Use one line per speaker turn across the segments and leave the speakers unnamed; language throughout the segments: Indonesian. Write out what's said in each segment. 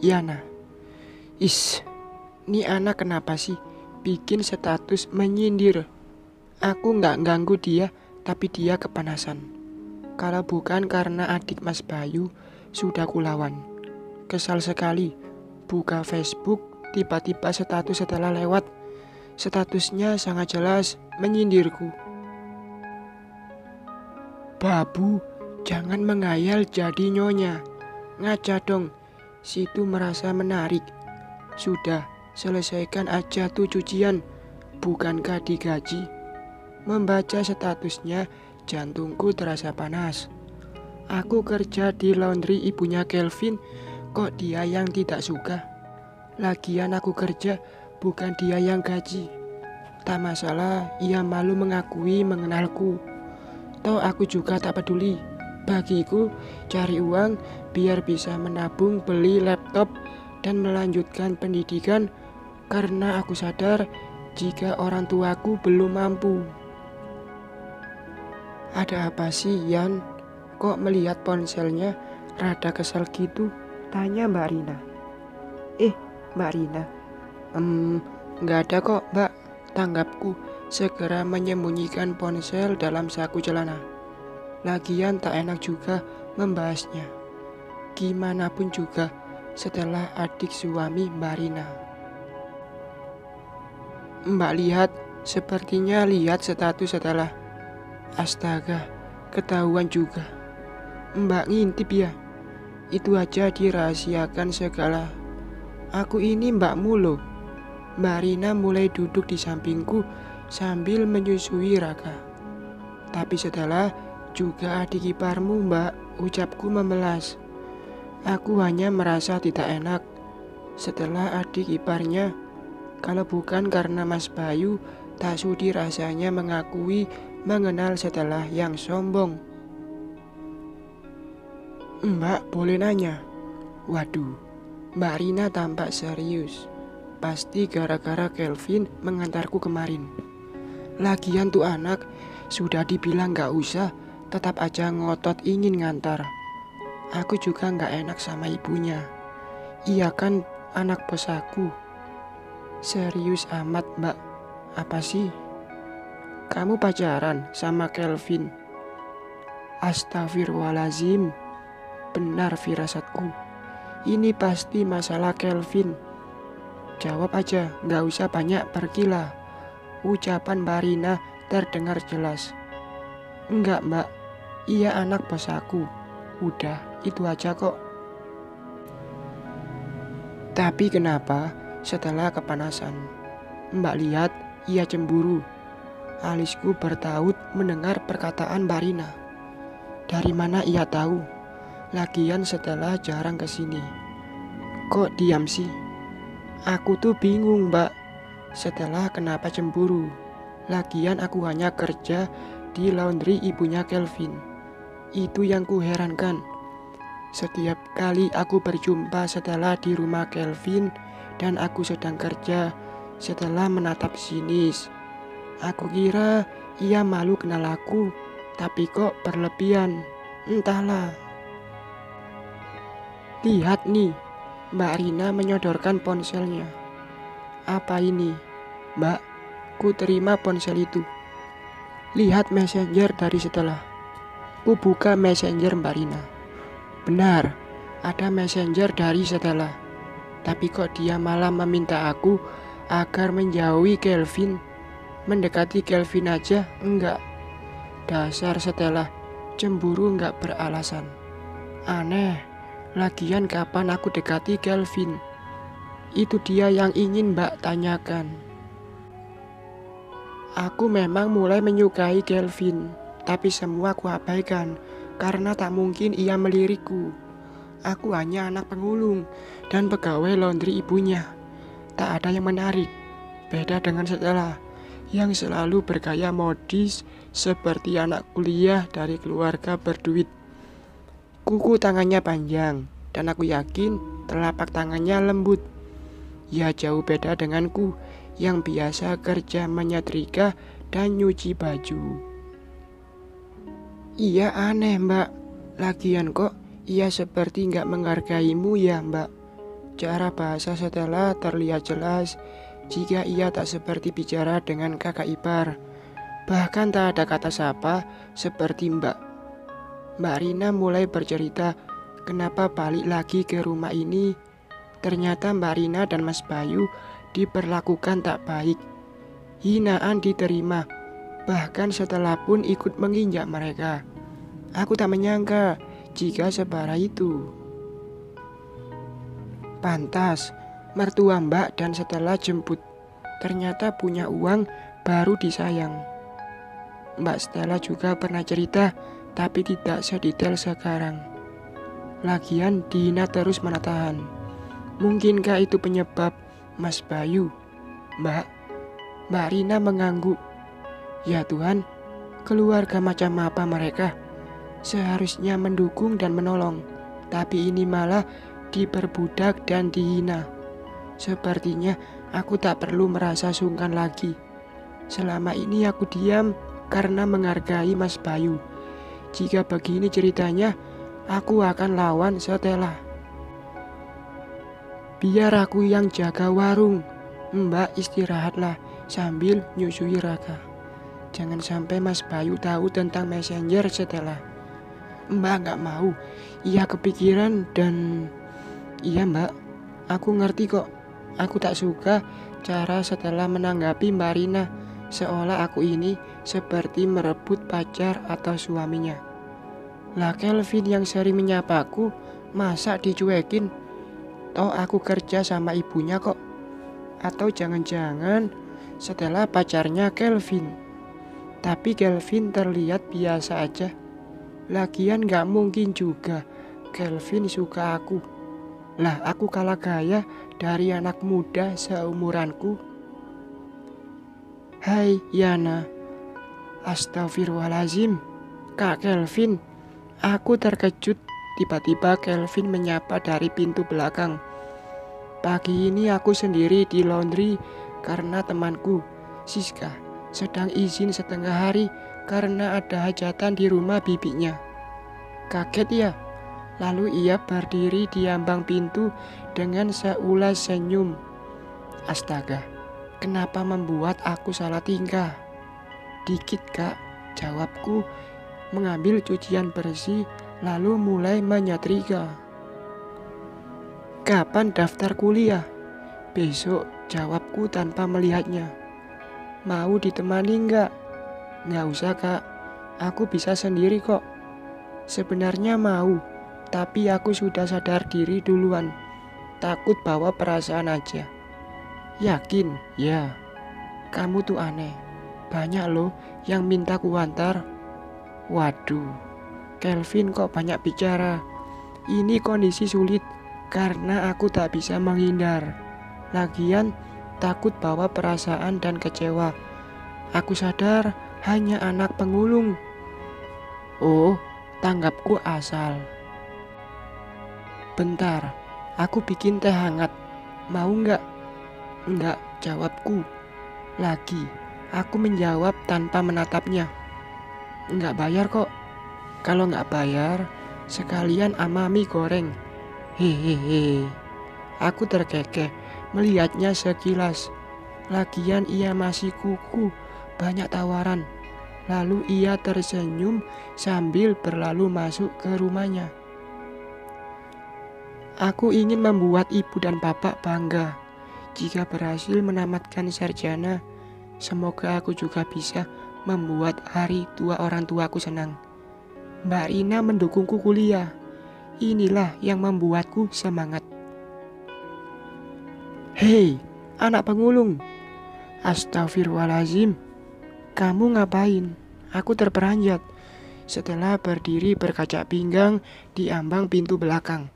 Yana. Ini anak kenapa sih bikin status menyindir? Aku nggak ganggu dia, tapi dia kepanasan. Kalau bukan karena adik Mas Bayu, sudah kulawan. Kesal sekali, buka Facebook, tiba-tiba status setelah lewat. Statusnya sangat jelas menyindirku. Babu, jangan menghayal jadi nyonya. Ngaca dong, situ merasa menarik. Sudah, selesaikan aja tuh cucian, bukankah digaji? Membaca statusnya, jantungku terasa panas. Aku kerja di laundry ibunya Kelvin, kok dia yang tidak suka? Lagian aku kerja, bukan dia yang gaji. Tak masalah, ia malu mengakui mengenalku. Toh aku juga tak peduli. Bagiku, cari uang biar bisa menabung beli laptop dan melanjutkan pendidikan, karena aku sadar jika orang tuaku belum mampu. Ada apa sih, Yan? Kok melihat ponselnya rada kesal gitu? Tanya Mbak Rina. Mbak Rina. Nggak ada kok, Mbak. Tanggapku segera menyembunyikan ponsel dalam saku celana. Lagian tak enak juga membahasnya. Gimana pun juga setelah adik suami Mbak Rina. Mbak lihat, sepertinya lihat status setelah. Astaga, ketahuan juga. Mbak ngintip ya? Itu aja dirahasiakan segala. Aku ini mbakmu loh. Mbak Rina mulai duduk di sampingku sambil menyusui Raka. Tapi setelah juga adik iparmu, Mbak, ucapku memelas. Aku hanya merasa tidak enak setelah adik iparnya. Kalau bukan karena Mas Bayu, tak sudi rasanya mengakui mengenal setelah yang sombong. Mbak, boleh nanya? Waduh, Mbak Rina tampak serius. Pasti gara-gara Kelvin mengantarku kemarin. Lagian tuh anak, sudah dibilang gak usah, tetap aja ngotot ingin ngantar. Aku juga gak enak sama ibunya. Iya kan anak bos aku. Serius amat, Mbak. Apa sih? Kamu pacaran sama Kelvin? Astagfirullahaladzim. Benar firasatku. Ini pasti masalah Kelvin. Jawab aja, gak usah banyak pergilah. Ucapan Mbak Rina terdengar jelas. Enggak, Mbak. Ia anak bos aku. Udah, itu aja kok. Tapi kenapa setelah kepanasan? Mbak lihat, ia cemburu. Alisku bertaut mendengar perkataan Mbak Rina. Dari mana ia tahu? Lagian setelah jarang kesini. Kok diam sih? Aku tuh bingung, Mbak. Setelah kenapa cemburu? Lagian aku hanya kerja di laundry ibunya Kelvin. Itu yang kuherankan. Setiap kali aku berjumpa setelah di rumah Kelvin dan aku sedang kerja, setelah menatap sinis, aku kira ia malu kenal aku, tapi kok berlebihan. Entahlah. Lihat nih, Mbak Rina menyodorkan ponselnya. Apa ini? Mbak, ku terima ponsel itu. Lihat messenger dari setelah. Ku buka messenger Mbak Rina. Benar, ada messenger dari setelah. Tapi kok dia malah meminta aku agar menjauhi Kelvin. Mendekati Kelvin aja enggak. Dasar setelah, cemburu enggak beralasan. Aneh, lagian kapan aku dekati Kelvin? Itu dia yang ingin Mbak tanyakan. Aku memang mulai menyukai Kelvin, tapi semua aku abaikan karena tak mungkin ia melirikku. Aku hanya anak pengulung dan pegawai laundry ibunya. Tak ada yang menarik. Beda dengan setelah yang selalu bergaya modis seperti anak kuliah dari keluarga berduit. Kuku tangannya panjang dan aku yakin telapak tangannya lembut. Ya jauh beda denganku yang biasa kerja menyetrika dan nyuci baju. Iya aneh, Mbak. Lagian kok ia seperti nggak menghargaimu ya, Mbak. Cara bahasa Stella terlihat jelas jika ia tak seperti bicara dengan kakak ipar. Bahkan tak ada kata sapa seperti Mbak. Mbak Rina mulai bercerita kenapa balik lagi ke rumah ini. Ternyata Mbak Rina dan Mas Bayu diperlakukan tak baik. Hinaan diterima, bahkan setelah pun ikut menginjak mereka. Aku tak menyangka jika separah itu. Pantas, mertua Mbak dan setelah jemput, ternyata punya uang baru disayang. Mbak Stella juga pernah cerita, tapi tidak sedetail sekarang. Lagian dihina terus mana tahan. Mungkinkah itu penyebab Mas Bayu? Mbak Rina mengangguk. Ya Tuhan, keluarga macam apa mereka? Seharusnya mendukung dan menolong, tapi ini malah diperbudak dan dihina. Sepertinya aku tak perlu merasa sungkan lagi. Selama ini aku diam karena menghargai Mas Bayu. Jika begini ceritanya, aku akan lawan Stella. Biar aku yang jaga warung. Mbak istirahatlah sambil nyusui Raka. Jangan sampai Mas Bayu tahu tentang messenger Stella. Mbak gak mau. Ia kepikiran dan... Iya Mbak, aku ngerti kok. Aku tak suka cara Stella menanggapi Mbak Rina, seolah aku ini seperti merebut pacar atau suaminya. Lah Kelvin yang sering menyapaku, masa dicuekin? Toh aku kerja sama ibunya kok. Atau jangan-jangan Stella pacarnya Kelvin. Tapi Kelvin terlihat biasa aja. Lagian gak mungkin juga Kelvin suka aku. Lah aku kalah gaya dari anak muda seumuranku. Hai Yana. Astagfirullahalazim. Kak Kelvin. Aku terkejut. Tiba-tiba Kelvin menyapa dari pintu belakang. Pagi ini aku sendiri di laundry karena temanku, Siska, sedang izin setengah hari karena ada hajatan di rumah bibinya. Kaget ya? Lalu ia berdiri di ambang pintu dengan seulas senyum. Astaga, kenapa membuat aku salah tingkah? Dikit kak, jawabku, mengambil cucian bersih lalu mulai menyetrika. Kapan daftar kuliah? Besok, jawabku tanpa melihatnya. Mau ditemani enggak? Nggak usah kak, aku bisa sendiri kok. Sebenarnya mau, tapi aku sudah sadar diri duluan. Takut bawa perasaan aja. Yakin? Ya. Kamu tuh aneh. Banyak loh yang minta ku antar. Waduh, Kelvin kok banyak bicara. Ini kondisi sulit karena aku tak bisa menghindar. Lagian takut bawa perasaan dan kecewa. Aku sadar hanya anak pengulung. Oh, tanggapku asal. Bentar, aku bikin teh hangat. Mau nggak? Enggak, jawabku. Lagi, aku menjawab tanpa menatapnya. Enggak bayar kok. Kalau nggak bayar, sekalian amami goreng. Hehehe. Aku terkekeh melihatnya sekilas. Lagian ia masih kuku, banyak tawaran. Lalu ia tersenyum sambil berlalu masuk ke rumahnya. Aku ingin membuat ibu dan bapak bangga. Jika berhasil menamatkan sarjana, semoga aku juga bisa membuat hari tua orang tuaku senang. Mbak Rina mendukungku kuliah. Inilah yang membuatku semangat. Hei, anak pengulung. Astagfirullahalazim. Kamu ngapain? Aku terperanjat setelah berdiri berkaca pinggang di ambang pintu belakang.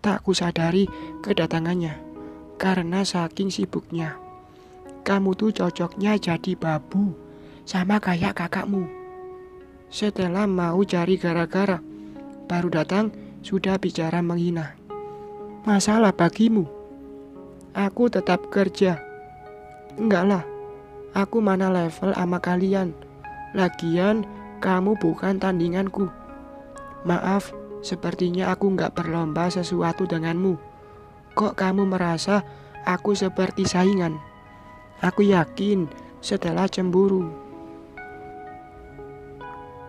Tak kusadari kedatangannya karena saking sibuknya. Kamu tuh cocoknya jadi babu, sama kayak kakakmu. Setelah mau cari gara-gara, baru datang sudah bicara menghina. Masalah bagimu? Aku tetap kerja. Enggak lah, aku mana level sama kalian. Lagian kamu bukan tandinganku. Maaf, sepertinya aku enggak berlomba sesuatu denganmu. Kok kamu merasa aku seperti saingan? Aku yakin Stella cemburu.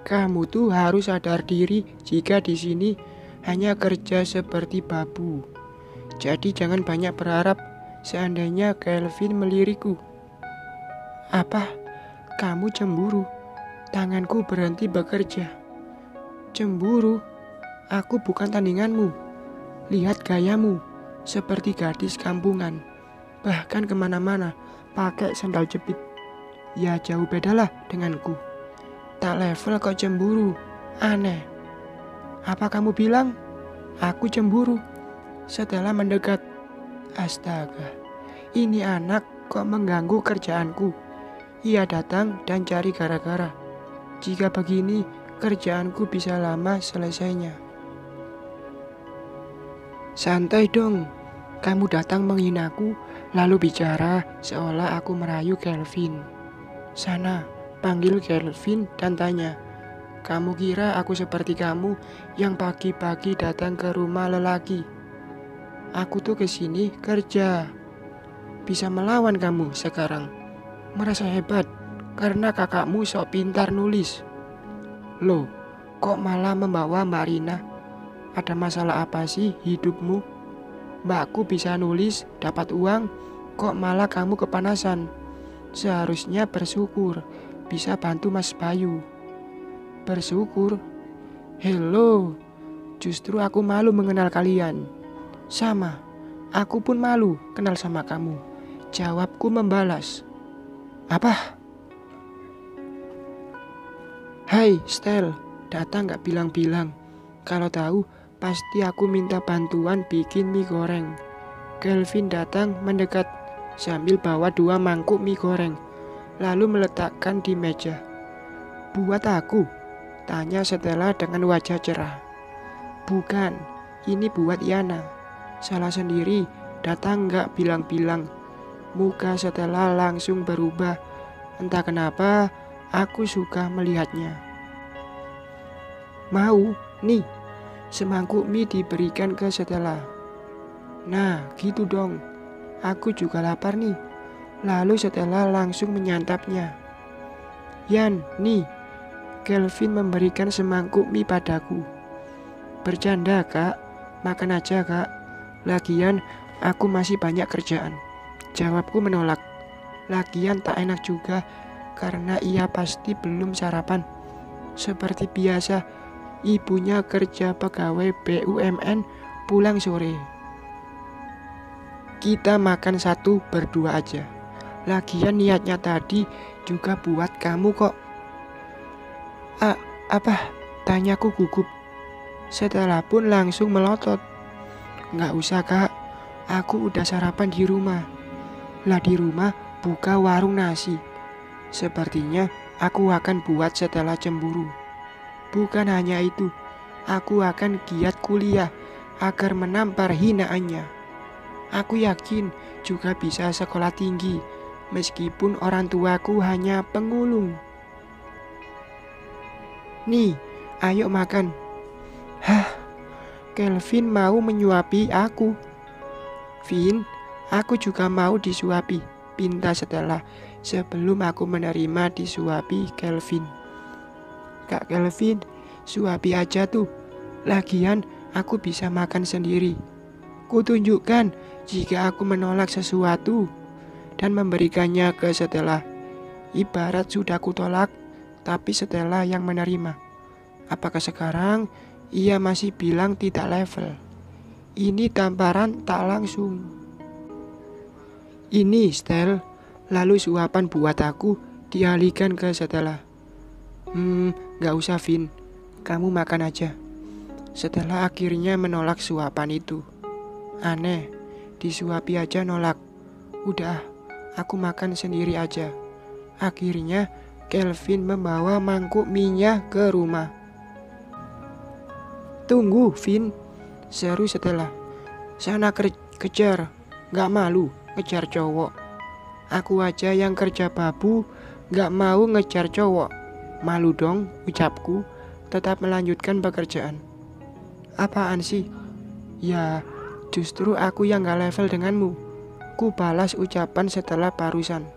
Kamu tuh harus sadar diri jika di sini hanya kerja seperti babu. Jadi jangan banyak berharap seandainya Kelvin melirikku. Apa? Kamu cemburu? Tanganku berhenti bekerja. Cemburu? Aku bukan tandinganmu. Lihat gayamu, seperti gadis kampungan. Bahkan kemana-mana pakai sandal jepit. Ya jauh bedalah denganku. Tak level kok cemburu. Aneh. Apa kamu bilang? Aku cemburu. Setelah mendekat. Astaga, ini anak kok mengganggu kerjaanku. Ia datang dan cari gara-gara. Jika begini, kerjaanku bisa lama selesainya. Santai dong, kamu datang menghinaku, lalu bicara seolah aku merayu Kelvin. Sana, panggil Kelvin dan tanya, kamu kira aku seperti kamu yang pagi-pagi datang ke rumah lelaki? Aku tuh kesini kerja. Bisa melawan kamu sekarang. Merasa hebat karena kakakmu sok pintar nulis. Loh, kok malah membawa Mbak Rina? Ada masalah apa sih hidupmu? Mbakku bisa nulis, dapat uang, kok malah kamu kepanasan? Seharusnya bersyukur, bisa bantu Mas Bayu. Bersyukur? Hello, justru aku malu mengenal kalian. Sama, aku pun malu kenal sama kamu. Jawabku membalas. Apa? Hai, Stel, datang gak bilang-bilang. Kalau tahu, pasti aku minta bantuan bikin mie goreng. Kelvin datang mendekat sambil bawa 2 mangkuk mie goreng, lalu meletakkan di meja. Buat aku? Tanya Stella dengan wajah cerah. Bukan, ini buat Yana. Salah sendiri, datang gak bilang-bilang. Muka Stella langsung berubah. Entah kenapa, aku suka melihatnya. Mau? Nih, semangkuk mie diberikan ke Stella. Nah, gitu dong. Aku juga lapar nih. Lalu Stella langsung menyantapnya. Yan, nih. Kelvin memberikan semangkuk mie padaku. Bercanda, Kak. Makan aja, Kak. Lagian, aku masih banyak kerjaan. Jawabku menolak. Lagian tak enak juga, karena ia pasti belum sarapan. Seperti biasa, ibunya kerja pegawai BUMN pulang sore. Kita makan satu berdua aja. Lagian niatnya tadi juga buat kamu kok. Apa? Tanyaku gugup. Setelah pun langsung melotot. Nggak usah, Kak. Aku udah sarapan di rumah. Lah di rumah buka warung nasi. Sepertinya aku akan buat setelah cemburu. Bukan hanya itu, aku akan giat kuliah agar menampar hinaannya. Aku yakin juga bisa sekolah tinggi, meskipun orang tuaku hanya pengulung. Nih, ayo makan. Hah, Kelvin mau menyuapi aku. Vin, aku juga mau disuapi, pinta Stella sebelum aku menerima disuapi Kelvin. Kak Kelvin, suapi aja tuh. Lagian aku bisa makan sendiri. Kutunjukkan jika aku menolak sesuatu dan memberikannya ke Stella. Ibarat sudah kutolak, tapi Stella yang menerima. Apakah sekarang ia masih bilang tidak level? Ini tamparan tak langsung. Ini Stel, lalu suapan buat aku dialihkan ke Stella. Gak usah Vin, kamu makan aja. Setelah akhirnya menolak suapan itu. Aneh, disuapi aja nolak. Udah, aku makan sendiri aja. Akhirnya Kelvin membawa mangkuk mie-nya ke rumah. Tunggu Vin, seru Stella. Sana kejar, gak malu ngejar cowok. Aku aja yang kerja babu gak mau ngejar cowok. Malu dong, ucapku, tetap melanjutkan pekerjaan. Apaan sih? Ya, Justru aku yang gak level denganmu. Ku balas ucapan setelah barusan.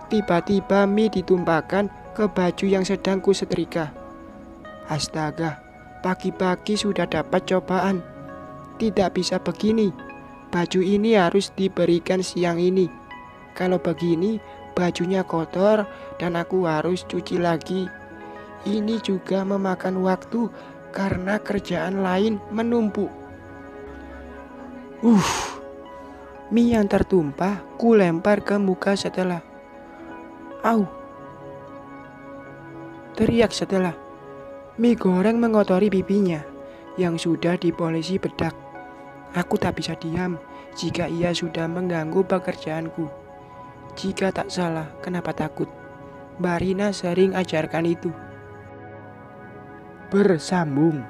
Tiba-tiba mie ditumpahkan ke baju yang sedang ku setrika. Astaga, pagi-pagi sudah dapat cobaan. Tidak bisa begini. Baju ini harus diberikan siang ini. Kalau begini, bajunya kotor dan aku harus cuci lagi. Ini juga memakan waktu karena kerjaan lain menumpuk. Mie yang tertumpah ku lempar ke muka setelah. Au! Teriak setelah mie goreng mengotori pipinya yang sudah dipolisi bedak. Aku tak bisa diam jika ia sudah mengganggu pekerjaanku. Jika tak salah, kenapa takut? Mbak Rina sering ajarkan itu. Bersambung.